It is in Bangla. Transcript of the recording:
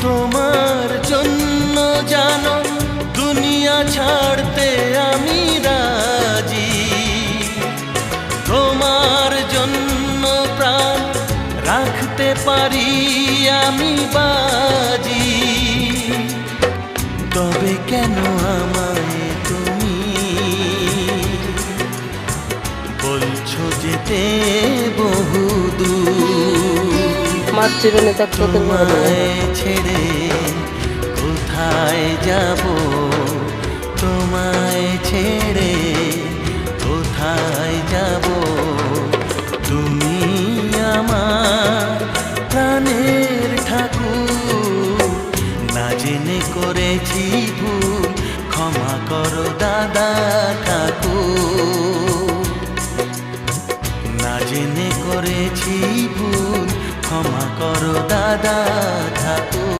তোমার জন্য জানো দুনিয়া ছাড়তে আমি রাজি, তোমার জন্য প্রাণ রাখতে পারি আমি বাজি। তবে কেন আমায় তুমি বলছো যেতে বহুদূর? তোমায় ছেড়ে কোথায় যাব, তোমায় ছেড়ে কোথায় যাব? তুমি আমার প্রাণের ঠাকুর, না জেনে করেছি ভুল, ক্ষমা করো দাদা ঠাকুর। না জেনে করেছি ভুল, ক্ষমা করো দাদা ঠাকুর।